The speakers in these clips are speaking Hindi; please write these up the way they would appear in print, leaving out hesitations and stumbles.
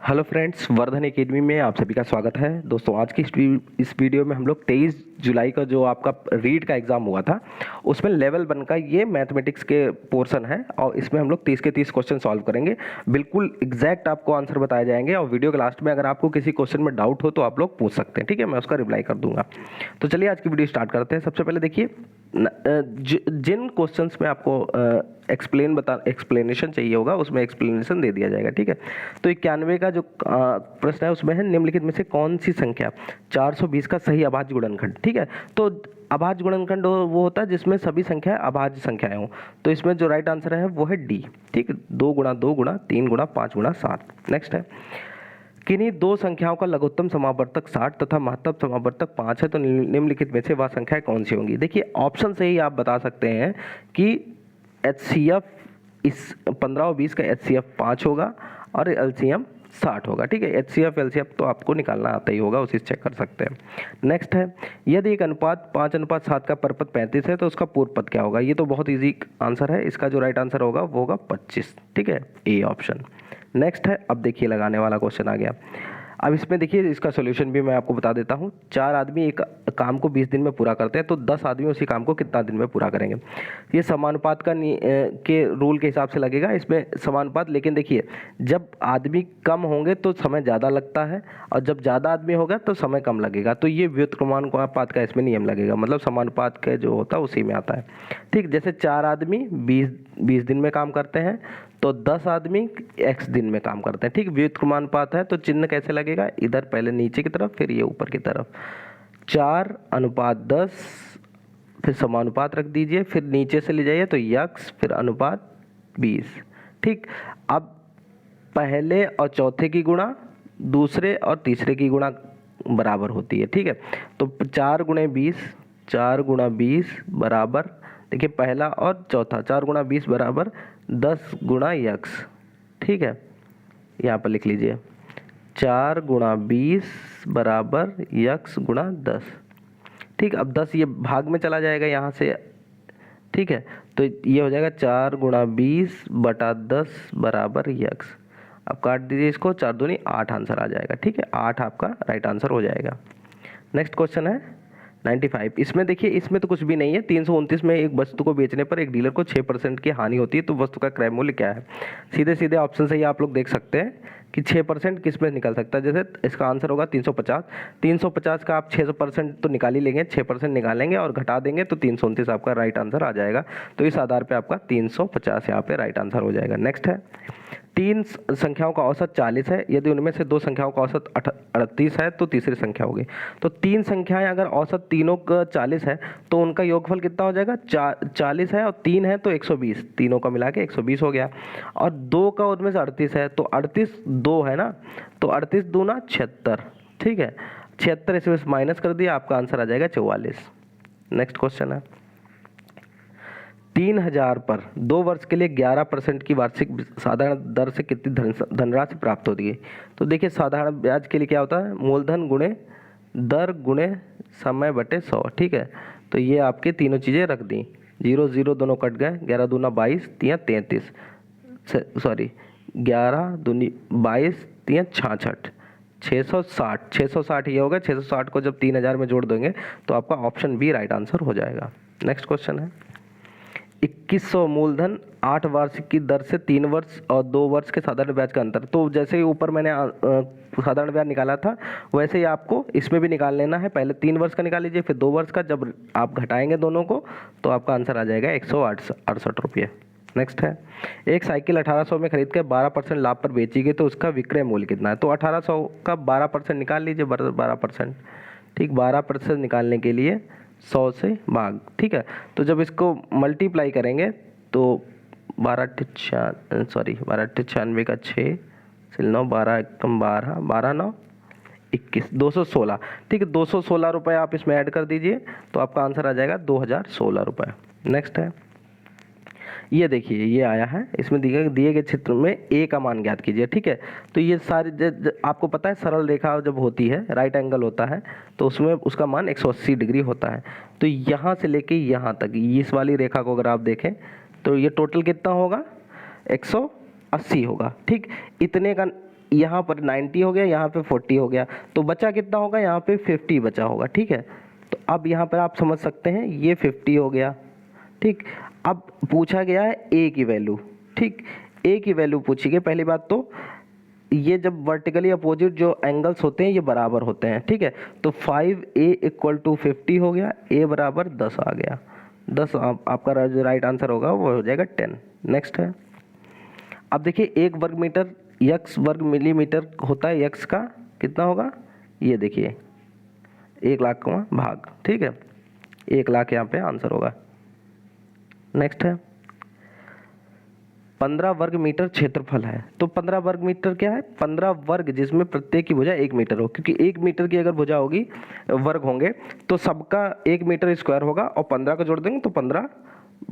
हेलो फ्रेंड्स, वर्धन एकेडमी में आप सभी का स्वागत है। दोस्तों, आज की इस वीडियो में हम लोग 23 जुलाई का जो आपका रीड का एग्ज़ाम हुआ था उसमें लेवल 1 का ये मैथमेटिक्स के पोर्शन है और इसमें हम लोग 30 के 30 क्वेश्चन सॉल्व करेंगे। बिल्कुल एग्जैक्ट आपको आंसर बताए जाएंगे और वीडियो के लास्ट में अगर आपको किसी क्वेश्चन में डाउट हो तो आप लोग पूछ सकते हैं, ठीक है। मैं उसका रिप्लाई कर दूंगा। तो चलिए आज की वीडियो स्टार्ट करते हैं। सबसे पहले देखिए, जिन क्वेश्चंस में आपको एक्सप्लेनेशन चाहिए होगा उसमें एक्सप्लेनेशन दे दिया जाएगा, ठीक है। तो 91 का जो प्रश्न है उसमें है निम्नलिखित में से कौन सी संख्या 420 का सही अभाज्य गुणनखंड, ठीक है। तो अभाज्य गुणनखंड वो होता है जिसमें सभी संख्याएं अभाज्य संख्याएं हो। तो इसमें जो राइट आंसर है वो है डी, ठीक है। 2 गुणा 2 गुणा 3 गुणा 5 गुणा 7। नेक्स्ट है, किन्हीं दो संख्याओं का लघुत्तम समावर्तक 60 तथा महत्तम समावर्तक 5 है, तो निम्नलिखित में से वह संख्याएं कौन सी होंगी। देखिए ऑप्शन से ही आप बता सकते हैं कि HCF इस 15 और 20 का HCF 5 होगा और LCM 60 होगा, ठीक है। HCF LCF तो आपको निकालना आता ही होगा, उसी से चेक कर सकते हैं। नेक्स्ट है, यदि एक अनुपात 5:7 का परपद 35 है तो उसका पूर्व पद क्या होगा। ये तो बहुत इजी आंसर है, इसका जो राइट आंसर होगा वो होगा 25, ठीक है, ए ऑप्शन। नेक्स्ट है, अब देखिए लगाने वाला क्वेश्चन आ गया। अब इसमें देखिए इसका सॉल्यूशन भी मैं आपको बता देता हूँ। 4 आदमी एक काम को 20 दिन में पूरा करते हैं तो 10 आदमी उसी काम को कितना दिन में पूरा करेंगे। ये समानुपात के रूल के हिसाब से लगेगा इसमें समानुपात। लेकिन देखिए जब आदमी कम होंगे तो समय ज़्यादा लगता है और जब ज़्यादा आदमी होगा तो समय कम लगेगा। तो ये व्युत्क्रमानुपात का इसमें नियम लगेगा, मतलब समानुपात का जो होता है उसी में आता है, ठीक। जैसे 4 आदमी 20 दिन में काम करते हैं तो 10 आदमी x दिन में काम करते हैं, ठीक। व्युत्क्रमानुपात है तो चिन्ह कैसे लगेगा, इधर पहले नीचे की तरफ फिर ये ऊपर की तरफ। 4:10 फिर समानुपात रख दीजिए, फिर नीचे से ले जाइए तो x फिर अनुपात 20, ठीक। अब पहले और चौथे की गुणा दूसरे और तीसरे की गुणा बराबर होती है, ठीक है। तो 4 गुणे 20, 4 गुणा 20 बराबर, देखिए पहला और चौथा 4 गुणा 20 बराबर 10 गुणा x, ठीक है। यहाँ पर लिख लीजिए 4 गुणा 20 बराबर x गुणा 10, ठीक। अब 10 ये भाग में चला जाएगा यहाँ से, ठीक है। तो ये हो जाएगा 4 गुणा 20 बटा 10 बराबर x। अब काट दीजिए इसको, 4 दूनी 8 आंसर आ जाएगा, ठीक है। 8 आपका राइट आंसर हो जाएगा। नेक्स्ट क्वेश्चन है 95। इसमें देखिए इसमें तो कुछ भी नहीं है। 329 में एक वस्तु को बेचने पर एक डीलर को 6% की हानि होती है तो वस्तु का क्रय मूल्य क्या है। सीधे सीधे ऑप्शन से ही आप लोग देख सकते हैं कि 6% किस में निकल सकता है। जैसे इसका आंसर होगा 350। 350 का आप 6% तो निकाल ही लेंगे, 6% निकालेंगे और घटा देंगे तो 329 आपका राइट आंसर आ जाएगा। तो इस आधार पे आपका 350 यहाँ पे राइट आंसर हो जाएगा। नेक्स्ट है, 3 संख्याओं का औसत 40 है, यदि उनमें से 2 संख्याओं का औसत 38 है तो तीसरी संख्या होगी। तो 3 संख्याएं अगर औसत तीनों का 40 है तो उनका योगफल कितना हो जाएगा, 40 है और 3 है तो 120, तीनों का मिला के 120 हो गया। और 2 का उनमें से 38 है तो 38 2 है ना, तो 38 दूना 76, ठीक है। 76 इसमें माइनस कर दिया, आपका आंसर आ जाएगा 44। नेक्स्ट क्वेश्चन है, 3000 पर 2 वर्ष के लिए 11% की वार्षिक साधारण दर से कितनी धनराशि प्राप्त होती है। तो देखिए साधारण ब्याज के लिए क्या होता है, मूलधन गुणे दर गुणे समय बटे 100, ठीक है। तो ये आपके तीनों चीज़ें रख दी, 0 0 दोनों कट गए, 11 दूना 22 3 33, सॉरी 11 दूनी 22 3 66, 660 ये होगा। 660 को जब 3000 में जोड़ देंगे तो आपका ऑप्शन बी राइट आंसर हो जाएगा। नेक्स्ट क्वेश्चन है, 2100 मूलधन 8 वार्षिक की दर से 3 वर्ष और 2 वर्ष के साधारण ब्याज का अंतर। तो जैसे ही ऊपर मैंने साधारण ब्याज निकाला था वैसे ही आपको इसमें भी निकाल लेना है। पहले 3 वर्ष का निकाल लीजिए, फिर 2 वर्ष का, जब आप घटाएंगे दोनों को तो आपका आंसर आ जाएगा 168 रुपये। नेक्स्ट है, एक साइकिल 1800 में खरीद कर 12% लाभ पर बेची गई तो उसका विक्रय मूल्य कितना है। तो 1800 का 12% निकाल लीजिए, 12%, ठीक। 12% निकालने के लिए 100 से भाग, ठीक है। तो जब इसको मल्टीप्लाई करेंगे तो 12 96 का 6 9 12 एकम 12 12 9 21 216, ठीक है। 216 रुपये आप इसमें ऐड कर दीजिए तो आपका आंसर आ जाएगा 2016 रुपये। नेक्स्ट है, ये देखिए ये आया है, इसमें दिए गए चित्र में ए का मान ज्ञात कीजिए, ठीक है। तो ये सारी आपको पता है सरल रेखा जब होती है, राइट एंगल होता है तो उसमें उसका मान 180 डिग्री होता है। तो यहाँ से लेके यहाँ तक इस वाली रेखा को अगर आप देखें तो ये टोटल कितना होगा, 180 होगा, ठीक। इतने का यहाँ पर 90 हो गया, यहाँ पे 40 हो गया, तो बचा कितना होगा, यहाँ पे 50 बचा होगा। ठीक है, तो अब यहाँ पर आप समझ सकते हैं ये 50 हो गया। ठीक, अब पूछा गया है ए की वैल्यू। ठीक, ए की वैल्यू पूछी गई। पहली बात तो ये जब वर्टिकली अपोजिट जो एंगल्स होते हैं ये बराबर होते हैं। ठीक है, तो 5a = 50 हो गया, a बराबर 10 आ गया। 10 आपका जो राइट आंसर होगा वो हो जाएगा 10। नेक्स्ट है, अब देखिए 1 वर्ग मीटर x वर्ग मिलीमीटर होता है, x का कितना होगा, ये देखिए 1 लाख का भाग। ठीक है, 1 लाख यहाँ पे आंसर होगा। नेक्स्ट है 15 वर्ग मीटर क्षेत्रफल है। तो 15 वर्ग मीटर क्या है, 15 वर्ग जिसमें प्रत्येक की भुजा 1 मीटर हो, क्योंकि 1 मीटर की अगर भुजा होगी, वर्ग होंगे तो सबका 1 मीटर स्क्वायर होगा और 15 को जोड़ देंगे तो 15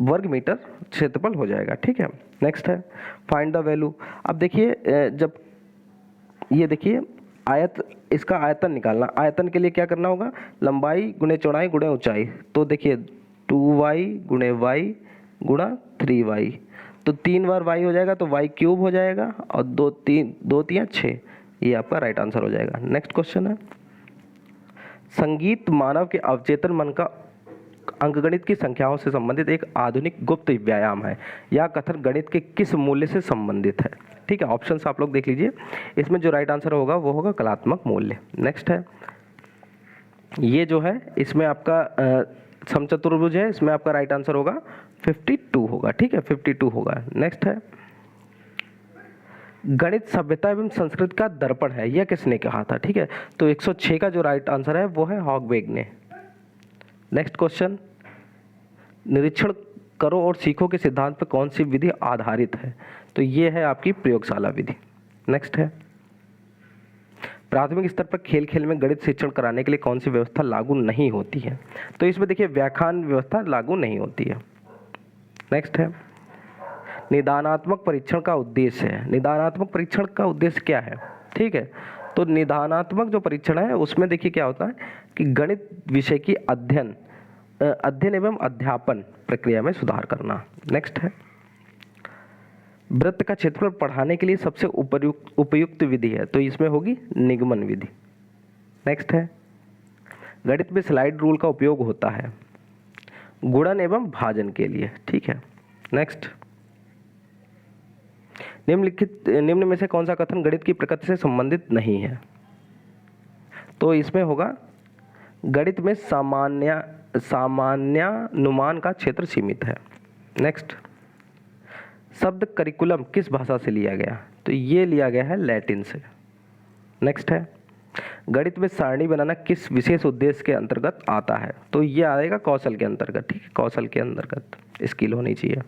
वर्ग मीटर क्षेत्रफल हो जाएगा। ठीक है, नेक्स्ट है फाइंड द वैल्यू। अब देखिए जब ये देखिए आयत, इसका आयतन निकालना, आयतन के लिए क्या करना होगा, लंबाई गुणे चौड़ाई गुणे ऊंचाई। तो देखिए 2y गुणे y गुणा 3y, तो 3 बार y हो जाएगा तो y क्यूब हो जाएगा और 2 3 6, ये आपका राइट आंसर हो जाएगा। नेक्स्ट क्वेश्चन है, संगीत मानव के अवचेतन मन का अंकगणित की संख्याओं से संबंधित एक आधुनिक गुप्त व्यायाम है। यह कथन गणित के किस मूल्य से संबंधित है। ठीक है, ऑप्शंस आप लोग देख लीजिए, इसमें जो राइट आंसर होगा वो होगा कलात्मक मूल्य। नेक्स्ट है, ये जो है इसमें आपका समचतुर्भुज है, इसमें आपका राइट आंसर होगा 52 होगा। ठीक है, 52 होगा। नेक्स्ट है, गणित सभ्यता एवं संस्कृति का दर्पण है, यह किसने कहा था। ठीक है, तो 106 का जो राइट आंसर है वो है हॉगबेग ने। नेक्स्ट क्वेश्चन, निरीक्षण करो और सीखो के सिद्धांत पर कौन सी विधि आधारित है। तो ये है आपकी प्रयोगशाला विधि। नेक्स्ट है, प्राथमिक स्तर पर खेल खेल में गणित शिक्षण कराने के लिए कौन सी व्यवस्था लागू नहीं होती है। तो इसमें देखिए व्याख्यान व्यवस्था लागू नहीं होती है। नेक्स्ट है, निदानात्मक परीक्षण का उद्देश्य है। निदानात्मक परीक्षण का उद्देश्य क्या है। ठीक है, तो निदानात्मक जो परीक्षण है उसमें देखिए क्या होता है कि गणित विषय की अध्ययन एवं अध्यापन प्रक्रिया में सुधार करना। नेक्स्ट है, वृत्त का क्षेत्रफल पढ़ाने के लिए सबसे उपयुक्त विधि है। तो इसमें होगी निगमन विधि। नेक्स्ट है, गणित में स्लाइड रूल का उपयोग होता है गुणन एवं भाजन के लिए। ठीक है, नेक्स्ट, निम्न में से कौन सा कथन गणित की प्रकृति से संबंधित नहीं है। तो इसमें होगा गणित में सामान्यानुमान का क्षेत्र सीमित है। नेक्स्ट, शब्द करिकुलम किस भाषा से लिया गया। तो ये लिया गया है लैटिन से। नेक्स्ट है, गणित में सारणी बनाना किस विशेष उद्देश्य के अंतर्गत आता है। तो ये आएगा कौशल के अंतर्गत। ठीक है, कौशल के अंतर्गत स्किल होनी चाहिए।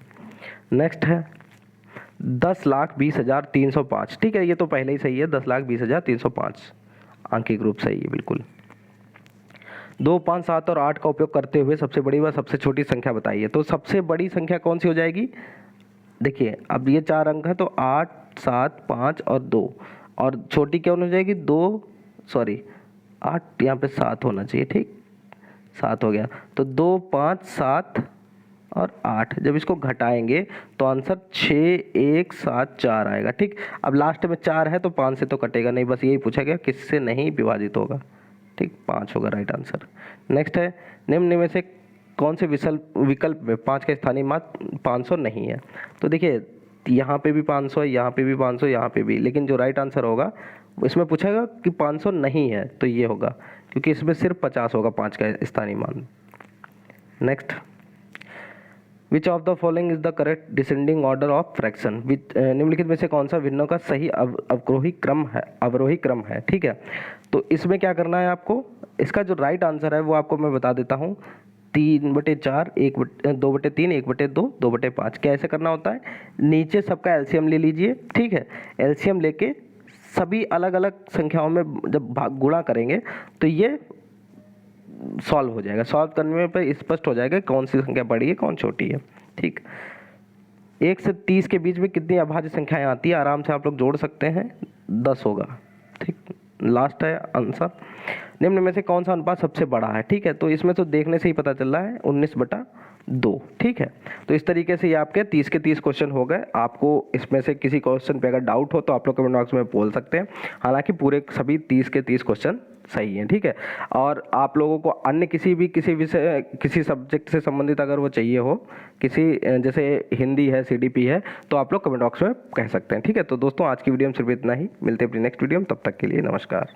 नेक्स्ट है 10,20,305। ठीक है, ये तो पहले ही सही है, 10,20,305 आंकिक रूप सही है बिल्कुल। 2, 5, 7 और 8 का उपयोग करते हुए सबसे बड़ी व सबसे छोटी संख्या बताइए। तो सबसे बड़ी संख्या कौन सी हो जाएगी। देखिए अब ये 4 अंक है तो 8, 7, 5 और 2, और छोटी क्या हो जाएगी 8, यहाँ पे 7 होना चाहिए। ठीक, 7 हो गया, तो 2, 5, 7 और 8, जब इसको घटाएंगे तो आंसर 6, 1, 7, 4 आएगा। ठीक, अब लास्ट में 4 है तो 5 से तो कटेगा नहीं, बस यही पूछा गया किससे नहीं विभाजित होगा। ठीक, 5 होगा राइट आंसर। नेक्स्ट है, निम्न में से कौन से विकल्प में 5 का स्थानीय मान 500 नहीं है। तो देखिए यहाँ पे भी 500 है, यहाँ पे भी 500, यहाँ पे भी, लेकिन जो राइट आंसर होगा इसमें पूछेगा कि 500 नहीं है तो ये होगा, क्योंकि इसमें सिर्फ 50 होगा 5 का स्थानीय मान। Next, which of the following is the correct descending order of fraction. निम्नलिखित में से कौन सा भिन्नों का सही अवरोही क्रम है। ठीक है, तो इसमें क्या करना है आपको, इसका जो राइट आंसर है वो आपको मैं बता देता हूँ। 3/4, 2/3, 1/2, 2/5। कैसे करना होता है, नीचे सबका एलसीएम ले लीजिए। ठीक है, एलसीएम लेके सभी अलग अलग संख्याओं में जब गुणा करेंगे तो ये सॉल्व हो जाएगा। सॉल्व करने पर स्पष्ट हो जाएगा कौन सी संख्या बड़ी है कौन छोटी है। ठीक, 1 से 30 के बीच में कितनी अभाज्य संख्याएं आती है, आराम से आप लोग जोड़ सकते हैं, 10 होगा। ठीक, लास्ट है आंसर। निम्न में से कौन सा अनुपात सबसे बड़ा है, ठीक है। तो इसमें तो देखने से ही पता चल रहा है 19/2, ठीक है। तो इस तरीके से ये आपके 30 के 30 क्वेश्चन हो गए। आपको इसमें से किसी क्वेश्चन पे अगर डाउट हो तो आप लोग कमेंट बॉक्स में बोल सकते हैं। हालांकि पूरे सभी 30 के 30 क्वेश्चन सही है, ठीक है। और आप लोगों को अन्य किसी विषय किसी सब्जेक्ट से संबंधित अगर वो चाहिए हो, किसी जैसे हिंदी है, CDP है, तो आप लोग कमेंट बॉक्स में कह सकते हैं, ठीक है। तो दोस्तों आज की वीडियो में सिर्फ इतना ही, मिलते हैं अपनी नेक्स्ट वीडियो में, तब तक के लिए नमस्कार।